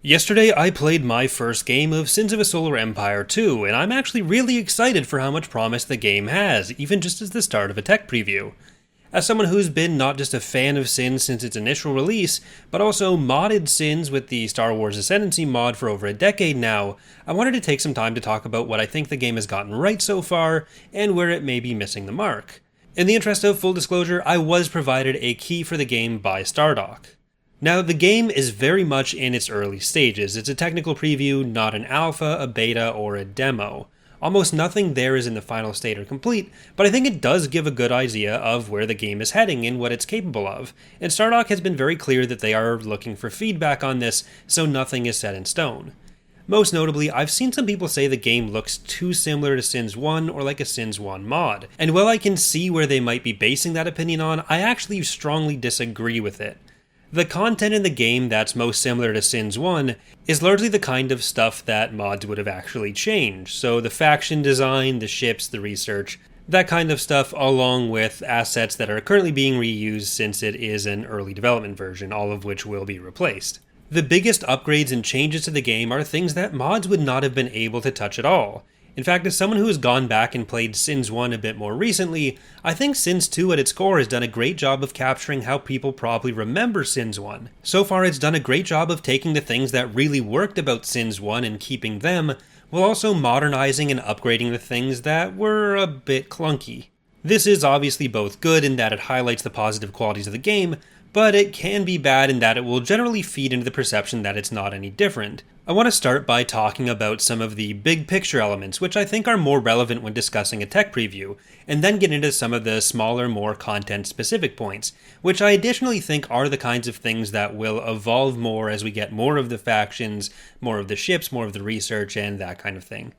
Yesterday I played my first game of Sins of a Solar Empire 2, and I'm actually really excited for how much promise the game has, even just as the start of a tech preview. As someone who's been not just a fan of Sins since its initial release, but also modded Sins with the Star Wars Ascendancy mod for over a decade now, I wanted to take some time to talk about what I think the game has gotten right so far, and where it may be missing the mark. In the interest of full disclosure, I was provided a key for the game by Stardock. Now, the game is very much in its early stages. It's a technical preview, not an alpha, a beta, or a demo. Almost nothing there is in the final state or complete, but I think it does give a good idea of where the game is heading and what it's capable of, and Stardock has been very clear that they are looking for feedback on this, so nothing is set in stone. Most notably, I've seen some people say the game looks too similar to Sins 1 or like a Sins 1 mod, and while I can see where they might be basing that opinion on, I actually strongly disagree with it. The content in the game that's most similar to Sins 1 is largely the kind of stuff that mods would have actually changed, so the faction design, the ships, the research, that kind of stuff, along with assets that are currently being reused since it is an early development version, all of which will be replaced. The biggest upgrades and changes to the game are things that mods would not have been able to touch at all. In fact, as someone who has gone back and played Sins 1 a bit more recently, I think Sins 2 at its core has done a great job of capturing how people probably remember Sins 1. So far, it's done a great job of taking the things that really worked about Sins 1 and keeping them, while also modernizing and upgrading the things that were a bit clunky. This is obviously both good in that it highlights the positive qualities of the game, but it can be bad in that it will generally feed into the perception that it's not any different. I want to start by talking about some of the big picture elements, which I think are more relevant when discussing a tech preview, and then get into some of the smaller, more content-specific points, which I additionally think are the kinds of things that will evolve more as we get more of the factions, more of the ships, more of the research, and that kind of thing.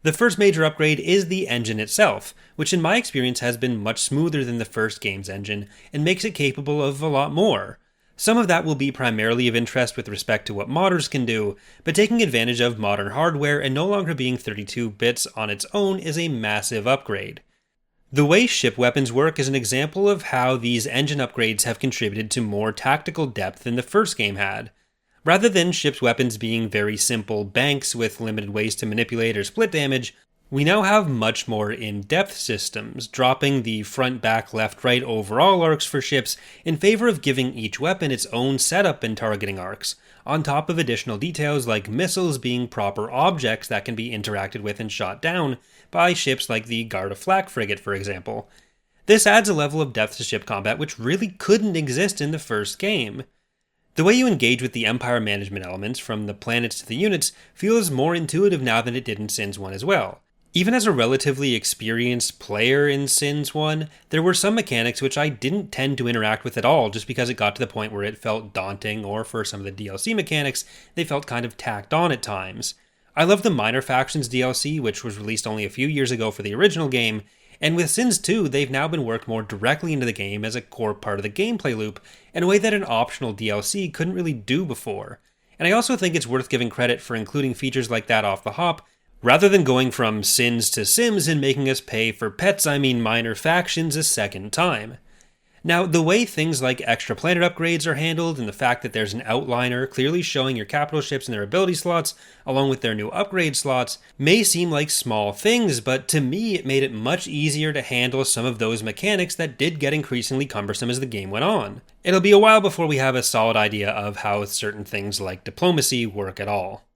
The first major upgrade is the engine itself, which in my experience has been much smoother than the first game's engine, and makes it capable of a lot more. Some of that will be primarily of interest with respect to what modders can do, but taking advantage of modern hardware and no longer being 32 bits on its own is a massive upgrade. The way ship weapons work is an example of how these engine upgrades have contributed to more tactical depth than the first game had. Rather than ships' weapons being very simple banks with limited ways to manipulate or split damage, we now have much more in-depth systems, dropping the front, back, left, right overall arcs for ships in favor of giving each weapon its own setup and targeting arcs, on top of additional details like missiles being proper objects that can be interacted with and shot down by ships like the Garda Flak frigate, for example. This adds a level of depth to ship combat which really couldn't exist in the first game. The way you engage with the Empire management elements, from the planets to the units, feels more intuitive now than it did in Sins 1 as well. Even as a relatively experienced player in Sins 1, there were some mechanics which I didn't tend to interact with at all just because it got to the point where it felt daunting, or for some of the DLC mechanics, they felt kind of tacked on at times. I love the Minor Factions DLC, which was released only a few years ago for the original game, and with Sins 2, they've now been worked more directly into the game as a core part of the gameplay loop, in a way that an optional DLC couldn't really do before. And I also think it's worth giving credit for including features like that off the hop, rather than going from Sins to Sims and making us pay for pets, Minor Factions a second time. Now, the way things like extra planet upgrades are handled, and the fact that there's an outliner clearly showing your capital ships and their ability slots, along with their new upgrade slots, may seem like small things, but to me it made it much easier to handle some of those mechanics that did get increasingly cumbersome as the game went on. It'll be a while before we have a solid idea of how certain things like diplomacy work at all.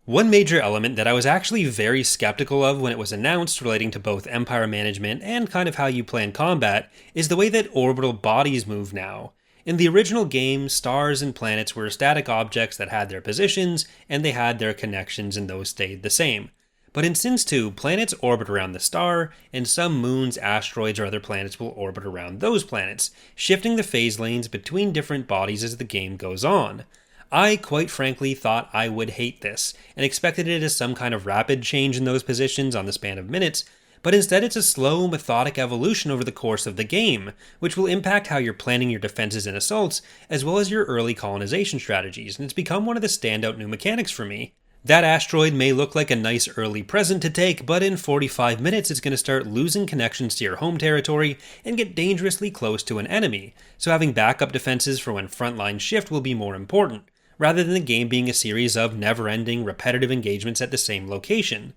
One major element that I was actually very skeptical of when it was announced, relating to both Empire management and kind of how you plan combat, is the way that orbital bodies move now. In the original game, stars and planets were static objects that had their positions, and they had their connections, and those stayed the same. But in Sins 2, planets orbit around the star, and some moons, asteroids, or other planets will orbit around those planets, shifting the phase lanes between different bodies as the game goes on. I, quite frankly, thought I would hate this, and expected it as some kind of rapid change in those positions on the span of minutes, but instead it's a slow, methodic evolution over the course of the game, which will impact how you're planning your defenses and assaults, as well as your early colonization strategies, and it's become one of the standout new mechanics for me. That asteroid may look like a nice early present to take, but in 45 minutes it's going to start losing connections to your home territory and get dangerously close to an enemy, so having backup defenses for when frontline shift will be more important. rather than the game being a series of never-ending, repetitive engagements at the same location.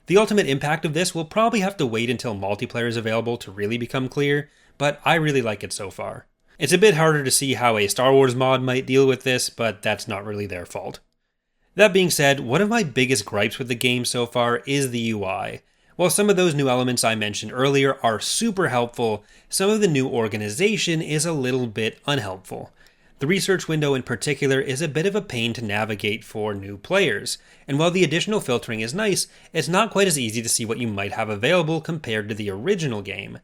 The ultimate impact of this will probably have to wait until multiplayer is available to really become clear, but I really like it so far. It's a bit harder to see how a Star Wars mod might deal with this, but that's not really their fault. That being said, one of my biggest gripes with the game so far is the UI. While some of those new elements I mentioned earlier are super helpful, some of the new organization is a little bit unhelpful. The research window in particular is a bit of a pain to navigate for new players, and while the additional filtering is nice, it's not quite as easy to see what you might have available compared to the original game.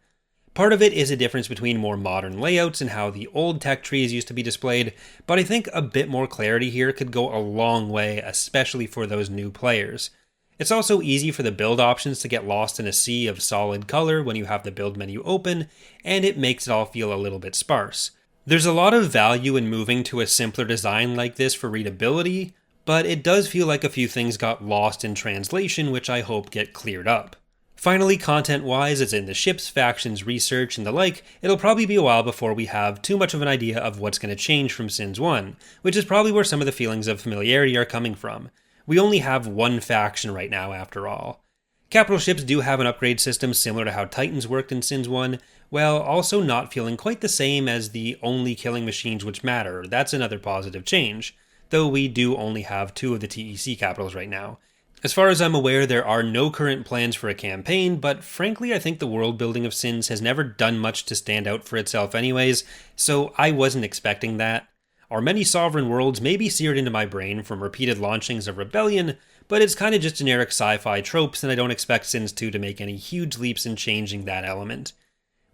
Part of it is a difference between more modern layouts and how the old tech trees used to be displayed, but I think a bit more clarity here could go a long way, especially for those new players. It's also easy for the build options to get lost in a sea of solid color when you have the build menu open, and it makes it all feel a little bit sparse. There's a lot of value in moving to a simpler design like this for readability, but it does feel like a few things got lost in translation, which I hope get cleared up. Finally, content-wise, as in the ships, factions, research, and the like, it'll probably be a while before we have too much of an idea of what's going to change from Sins 1, which is probably where some of the feelings of familiarity are coming from. We only have one faction right now, after all. Capital ships do have an upgrade system similar to how Titans worked in Sins 1, while also not feeling quite the same as the only killing machines which matter. That's another positive change, though we do only have 2 of the TEC capitals right now. As far as I'm aware, there are no current plans for a campaign, but frankly I think the world building of Sins has never done much to stand out for itself anyways, so I wasn't expecting that. Our many sovereign worlds may be seared into my brain from repeated launchings of Rebellion, but it's kinda just generic sci-fi tropes, and I don't expect Sins 2 to make any huge leaps in changing that element.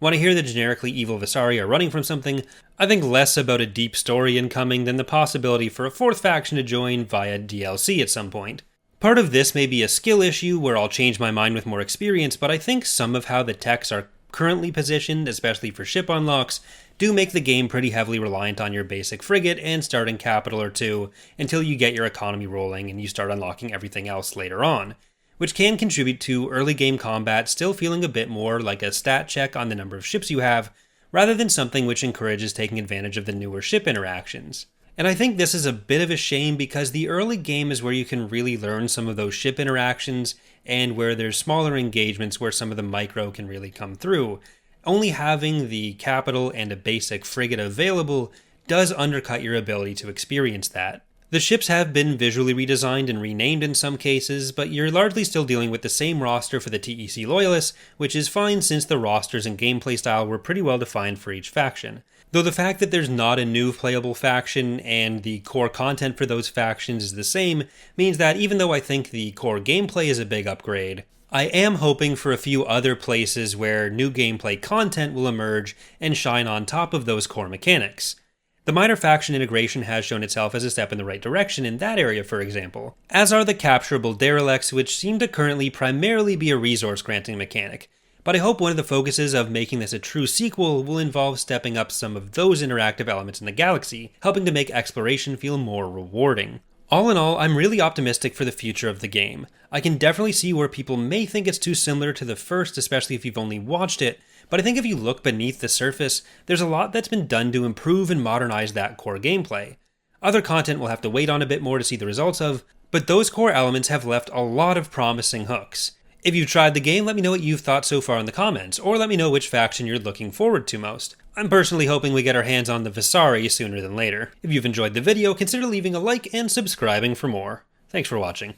When I hear the generically evil Visari are running from something, I think less about a deep story incoming than the possibility for a 4th faction to join via DLC at some point. Part of this may be a skill issue where I'll change my mind with more experience, but I think some of how the techs are currently positioned, especially for ship unlocks, do make the game pretty heavily reliant on your basic frigate and starting capital or 2 until you get your economy rolling and you start unlocking everything else later on, which can contribute to early game combat still feeling a bit more like a stat check on the number of ships you have, rather than something which encourages taking advantage of the newer ship interactions. And I think this is a bit of a shame because the early game is where you can really learn some of those ship interactions and where there's smaller engagements where some of the micro can really come through. Only having the capital and a basic frigate available does undercut your ability to experience that. The ships have been visually redesigned and renamed in some cases, but you're largely still dealing with the same roster for the TEC Loyalists, which is fine since the rosters and gameplay style were pretty well defined for each faction. Though the fact that there's not a new playable faction and the core content for those factions is the same means that even though I think the core gameplay is a big upgrade, I am hoping for a few other places where new gameplay content will emerge and shine on top of those core mechanics. The minor faction integration has shown itself as a step in the right direction in that area, for example, as are the capturable derelicts, which seem to currently primarily be a resource granting mechanic. But I hope one of the focuses of making this a true sequel will involve stepping up some of those interactive elements in the galaxy, helping to make exploration feel more rewarding. All in all, I'm really optimistic for the future of the game. I can definitely see where people may think it's too similar to the first, especially if you've only watched it, but I think if you look beneath the surface, there's a lot that's been done to improve and modernize that core gameplay. Other content we'll have to wait on a bit more to see the results of, but those core elements have left a lot of promising hooks. If you've tried the game, let me know what you've thought so far in the comments, or let me know which faction you're looking forward to most. I'm personally hoping we get our hands on the Visari sooner than later. If you've enjoyed the video, consider leaving a like and subscribing for more. Thanks for watching.